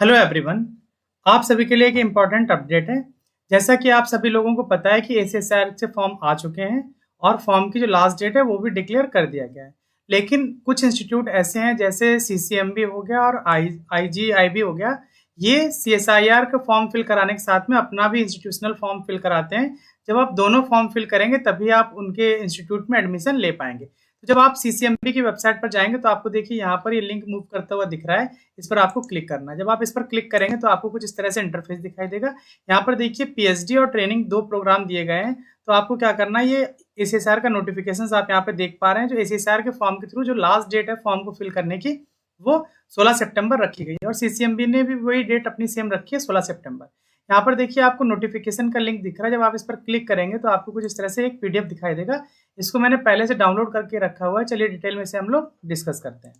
Hello everyone. आप सभी के लिए एक इम्पॉर्टेंट अपडेट है। जैसा कि आप सभी लोगों को पता है कि एसीएसआर से फॉर्म आ चुके हैं और फॉर्म की जो लास्ट डेट है वो भी डिक्लेयर कर दिया गया है। लेकिन कुछ इंस्टीट्यूट ऐसे हैं जैसे सीसीएमबी हो गया और आईजीआईबी हो गया, ये सीएसआईआर का फॉर्म फिल कराने के साथ में अपना भी इंस्टीट्यूशनल फॉर्म फिल कराते हैं। जब आप दोनों फॉर्म फिल करेंगे तभी आप उनके इंस्टीट्यूट में एडमिशन ले पाएंगे। तो जब आप सीसीएमबी की वेबसाइट पर जाएंगे तो आपको देखिए यहाँ पर ये लिंक मूव करता हुआ दिख रहा है, इस पर आपको क्लिक करना है। जब आप इस पर क्लिक करेंगे तो आपको कुछ इस तरह से इंटरफेस दिखाई देगा। यहाँ पर देखिए पीएचडी और ट्रेनिंग दो प्रोग्राम दिए गए हैं। तो आपको क्या करना है, ये एसीएसआर का नोटिफिकेशन आप यहाँ पे देख पा रहे हैं। जो एसीएसआर के फॉर्म के थ्रू जो लास्ट डेट है फॉर्म को फिल करने की वो 16 सितंबर रखी गई है और सीसीएमबी ने भी वही डेट अपनी सेम रखी है, 16 सितंबर। यहाँ पर देखिए आपको नोटिफिकेशन का लिंक दिख रहा है। जब आप इस पर क्लिक करेंगे तो आपको कुछ इस तरह से एक पीडीएफ दिखाई देगा। इसको मैंने पहले से डाउनलोड करके रखा हुआ है। चलिए डिटेल में से हम लोग डिस्कस करते हैं।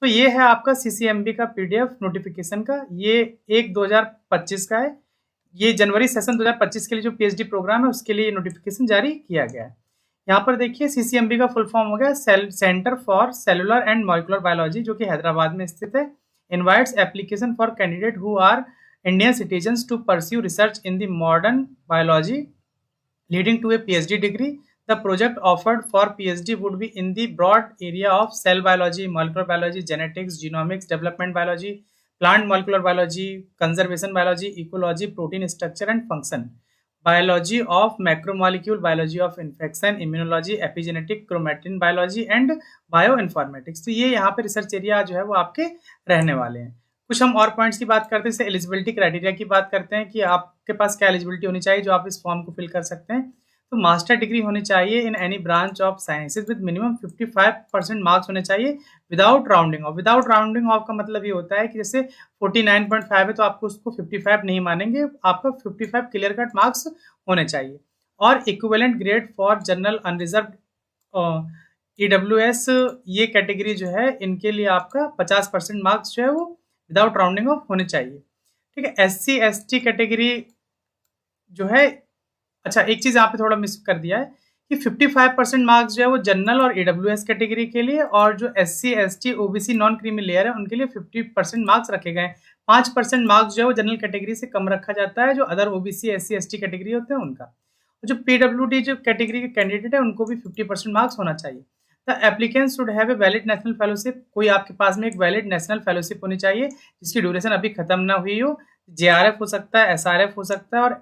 तो ये है आपका सीसीएमबी का पीडीएफ नोटिफिकेशन का। ये 1/2025 का है। ये जनवरी सेशन 2025 के लिए जो पीएचडी प्रोग्राम है उसके लिए नोटिफिकेशन जारी किया गया है। यहाँ पर देखिए सीसीएमबी का फुल फॉर्म हो गया centre for cellular and molecular biology, जो कि हैदराबाद में स्थित है। Invites application for candidate who are Indian citizens to pursue research in the modern biology leading to a PhD degree. The project offered for PhD would be in the broad area of cell biology, molecular biology, genetics, genomics, development biology, plant molecular biology, conservation biology, ecology, protein structure and function, biology of macromolecule, biology of infection, immunology, epigenetic, chromatin biology and bioinformatics। तो ये यहाँ पे research area जो है वो आपके रहने वाले हैं। कुछ हम और पॉइंट्स की बात करते हैं, जैसे एलिजिबिलिटी क्राइटेरिया की बात करते हैं कि आपके पास क्या एलिजिबिलिटी होनी चाहिए जो आप इस फॉर्म को फिल कर सकते हैं। तो मास्टर डिग्री होनी चाहिए in any branch of sciences with minimum 55% marks होने चाहिए without rounding off. Without rounding off का मतलब ये होता है कि जैसे 49.5 है तो आपको उसको 55 नहीं मानेंगे, आपका 55 क्लियर कट मार्क्स होने चाहिए। और equivalent grade for general unreserved EWS, ये कैटेगरी जो है इनके लिए आपका 50% मार्क्स जो है वो विदाउट राउंडिंग ऑफ होने चाहिए। ठीक है। SC ST कैटेगरी जो है, अच्छा एक चीज यहाँ पे थोड़ा मिस कर दिया है कि 55% मार्क्स जो है वो जनरल और ईडब्ल्यूएस कैटेगरी के लिए, और जो SC ST OBC non creamy layer है उनके लिए 50% मार्क्स रखे गए हैं। 5% मार्क्स जो है वो जनरल कैटेगरी से कम रखा जाता है, जो other OBC SC ST category होते हैं उनका। जो PWD जो कैटेगरी के कैंडिडेट है उनको भी 50% मार्क्स होना चाहिए। The applicant should have a valid national fellowship, कोई आपके पास में एक वैलिड नेशनल फेलोशिप होनी चाहिए जिसकी ड्यूरेशन अभी खत्म ना हुई हो। JRF हो सकता है, SRF हो सकता है, और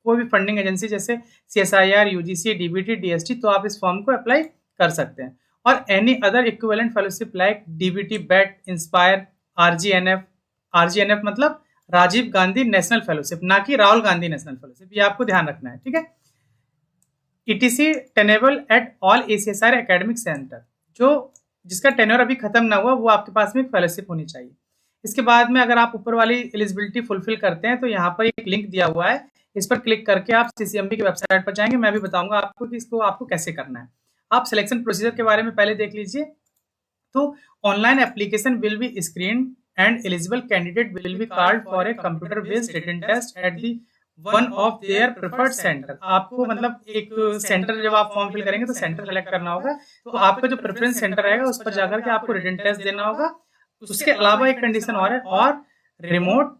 कोई भी फंडिंग एजेंसी जैसे CSIR, UGC, DBT, DST, तो आप इस फॉर्म को अप्लाई कर सकते हैं। और any other equivalent fellowship like DBT, BET, inspire, RGNF मतलब राजीव गांधी नेशनल फेलोशिप, ना कि राहुल गांधी नेशनल फेलोशिप, ये आपको ध्यान रखना है। ठीक है। ETC tenable at all ACSR academic centre, जो जिसका टेन्योर अभी खत्म ना हुआ वो आपके पास में एक फेलोशिप होनी चाहिए। इसके बाद में अगर आप ऊपर वाली एलिजिबिलिटी फुलफिल करते हैं तो यहाँ पर एक लिंक दिया हुआ है, इस पर क्लिक करके आप सीसीएमबी की वेबसाइट पर जाएंगे। मैं भी बताऊंगा आपको कि इसको आपको कैसे करना है। आप सिलेक्शन प्रोसीजर के बारे में पहले देख लीजिए। तो online application will be screen and eligible candidate will be called for a computer based written test at the one of their preferred centre. आपको मतलब एक सेंटर, जब आप फॉर्म फिल करेंगे तो सेंटर सेलेक्ट करना होगा। तो आपका जो प्रेफरेंस सेंटर रहेगा उस पर जाकर के आपको रिटन टेस्ट देना होगा। उसके अलावा एक कंडीशन और है, और रिमोट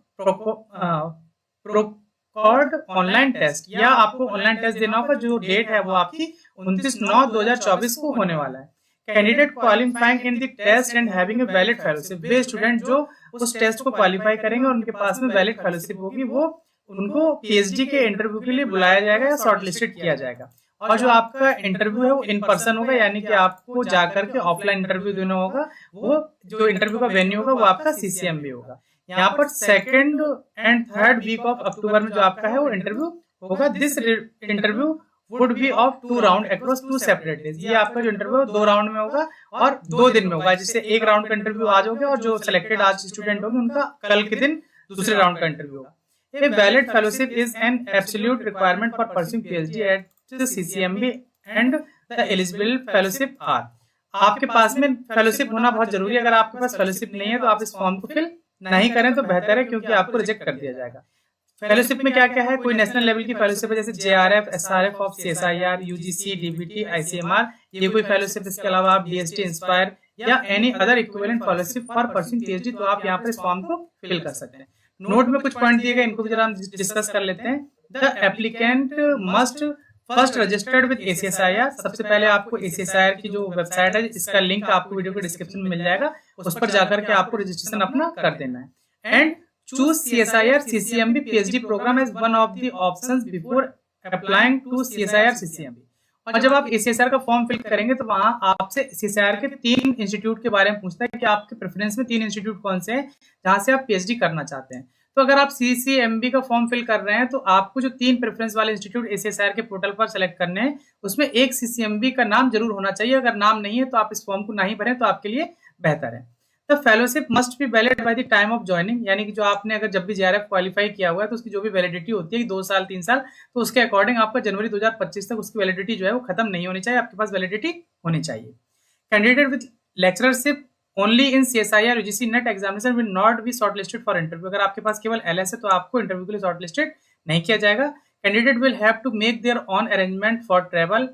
प्रोकॉर्ड ऑनलाइन टेस्ट, या आपको ऑनलाइन टेस्ट देना होगा। जो डेट है वो आपकी 29/9/2024 को होने वाला है। Candidate qualifying in the test and having a valid fellowship, वे स्टूडेंट जो उस टेस्ट को क्वालिफाई करेंगे और उनके पास में वैलिड फेलोशिप होगी, वो उनको पीएचडी के इंटरव्यू के लिए बुलाया जाएगा या शॉर्टलिस्टेड किया जाएगा। और जो आपका इंटरव्यू है वो इन पर्सन होगा, यानी कि आपको जाकर के ऑफलाइन इंटरव्यू देना होगा। वो जो इंटरव्यू का वेन्यू होगा वो आपका सीसीएमबी होगा। यहाँ पर 2nd and 3rd week of October में जो आपका है वो इंटरव्यू होगा। This interview would be of 2 round across 2 separate days. ये आपका जो इंटरव्यू 2 राउंड में होगा और 2 दिन में होगा। जिससे एक राउंड का इंटरव्यू आज होगा और जो सिलेक्टेड आज स्टूडेंट होंगे उनका कल के दिन दूसरे राउंड का इंटरव्यू होगा। A valid fellowship is an absolute requirement for pursuing PhD at the CCMB and the eligible fellowship are। आपके पास में फेलोशिप होना बहुत जरूरी है। अगर आपके पास फेलोशिप नहीं है तो आप इस फॉर्म को फिल नहीं करें तो बेहतर है, क्योंकि आपको रिजेक्ट कर दिया जाएगा। फेलोशिप में क्या क्या है, कोई नेशनल लेवल की फेलोशिप है जैसे JRF, SRF of CSIR, UGC, DBT, ICMR, ये कोई फेलोशिप। इसके अलावा आप DST, इंस्पायर या any other equivalent fellowship for pursuing PhD, तो आप यहाँ पर इस फॉर्म को फिल कर सकते हैं। नोट में कुछ पॉइंट दिए गए, इनको भी जरा हम डिस्कस कर लेते हैं। The applicant must first registered with ACSIR, सबसे पहले आपको ACSIR की जो वेबसाइट है, इसका लिंक आपको वीडियो के डिस्क्रिप्शन में मिल जाएगा, उस पर जाकर के आपको रजिस्ट्रेशन अपना कर देना है। And choose CSIR CCMB PhD program as one of the options before applying to CSIR CCMB। और जब आप ACSIR का फॉर्म फिल करेंगे तो वहां आपसे CSIR के 3 इंस्टीट्यूट के बारे में पूछता है कि आपके प्रेफरेंस में 3 इंस्टीट्यूट कौन से हैं जहां से आप PhD करना चाहते हैं। तो अगर आप CCMB का फॉर्म फिल कर रहे हैं तो आपको जो 3 प्रेफरेंस वाले इंस्टीट्यूट ACSIR के पोर्टल पर सेलेक्ट करने हैं, उसमें एक CCMB का नाम जरूर होना चाहिए। अगर नाम नहीं है तो आप इस फॉर्म को नहीं भरें तो आपके लिए बेहतर है। The fellowship must be valid by the time of joining, यानी कि जो आपने अगर जब भी JRF क्वालिफाई किया हुआ है तो उसकी जो भी वैलिडिटी होती है 2 साल 3 साल, तो उसके अकॉर्डिंग आपका जनवरी 2025 तक उसकी वैलिडिटी जो है वो खत्म नहीं होनी चाहिए, आपके पास वैलिडिटी होनी चाहिए। Candidate with lectureship only in CSIR UGC net examination will not be shortlisted for interview, अगर आपके पास केवल LS है तो आपको इंटरव्यू के लिए शॉर्टलिस्टेड नहीं किया जाएगा। Candidate will have to make their own arrangement for travel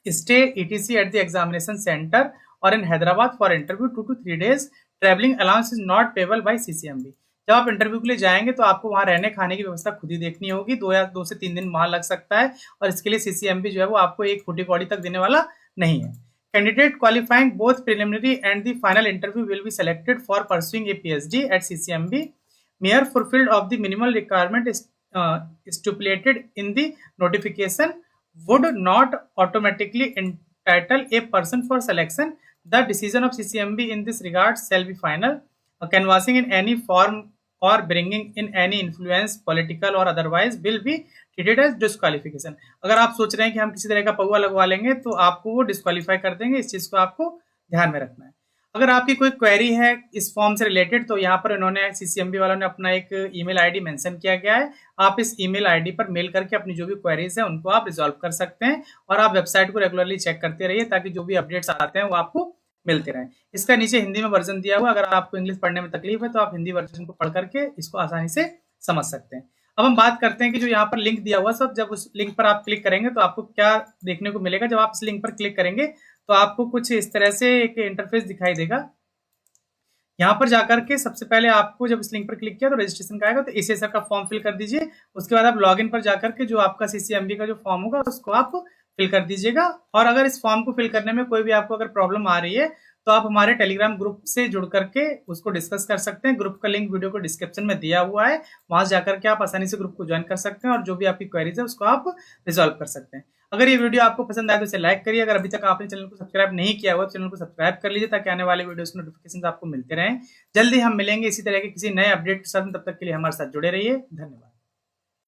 stay ETC at the examination centre और in Hyderabad for interview 2 to 3 days। Travelling allowance is not payable by CCMB। जब आप इंटरव्यू के लिए जाएंगे तो आपको वहां रहने खाने की व्यवस्था खुद ही देखनी होगी, 2 से 3 दिन वहां लग सकता है, और इसके लिए CCMB जो है वो आपको एक फूटी कौड़ी तक देने वाला नहीं है। Candidate qualifying both preliminary and the final interview will be selected for pursuing a PhD at CCMB mere fulfilled of the minimal requirement stipulated in the notification would not automatically entitle a person for selection. The decision of CCMB in this regard shall be final. Canvassing in any form or bringing in any influence, political or otherwise, will be treated as disqualification। अगर आप सोच रहे हैं कि हम किसी तरह का पौवा लगवा लेंगे तो आपको वो डिस्क्वालीफाई कर देंगे, इस चीज को आपको ध्यान में रखना है। अगर आपकी कोई क्वेरी है इस फॉर्म से रिलेटेड तो यहाँ पर इन्होंने CCMB वालों ने अपना एक ईमेल आईडी मेंशन किया गया है, आप इस ईमेल आईडी पर मेल करके अपनी जो भी क्वेरीज है उनको आप रिजॉल्व कर सकते हैं, और आप वेबसाइट को रेगुलरली चेक करते रहिए ताकि जो भी अपडेट्स आते हैं वो आपको मिलते रहें। इसका नीचे हिंदी में वर्जन दिया हुआ, अगर आपको इंग्लिश पढ़ने में तकलीफ है तो आप हिंदी वर्जन को पढ़ करके इसको आसानी से समझ सकते हैं। अब हम बात करते हैं कि जो यहाँ पर लिंक दिया हुआ सब, जब उस लिंक पर आप क्लिक करेंगे तो आपको क्या देखने को मिलेगा। जब आप इस लिंक पर क्लिक करेंगे तो आपको कुछ इस तरह से एक इंटरफेस दिखाई देगा। यहाँ पर जाकर के सबसे पहले आपको जब इस लिंक पर क्लिक किया तो रजिस्ट्रेशन का आएगा, तो ACSIR का फॉर्म फिल कर दीजिए। उसके बाद आप लॉगिन पर जाकर के जो आपका CCMB का जो फॉर्म होगा उसको आप फिल कर दीजिएगा। और अगर इस फॉर्म को फिल करने में कोई भी आपको अगर प्रॉब्लम आ रही है तो आप हमारे टेलीग्राम ग्रुप से जुड़ करके उसको डिस्कस कर सकते हैं। ग्रुप का लिंक वीडियो को डिस्क्रिप्शन में दिया हुआ है, वहां जाकर के आप आसानी से ग्रुप को ज्वाइन कर सकते हैं और जो भी आपकी क्वेरीज है उसको आप रिजॉल्व कर सकते हैं। अगर ये वीडियो आपको पसंद आए तो इसे लाइक करिए। अगर अभी तक आपने चैनल को सब्सक्राइब नहीं किया हुआ तो चैनल को सब्सक्राइब कर लीजिए ताकि आने वाले वीडियोस के नोटिफिकेशन आपको मिलते रहें। जल्दी हम मिलेंगे इसी तरह के किसी नए अपडेट के साथ, तब तक के लिए हमारे साथ जुड़े रहिए। धन्यवाद।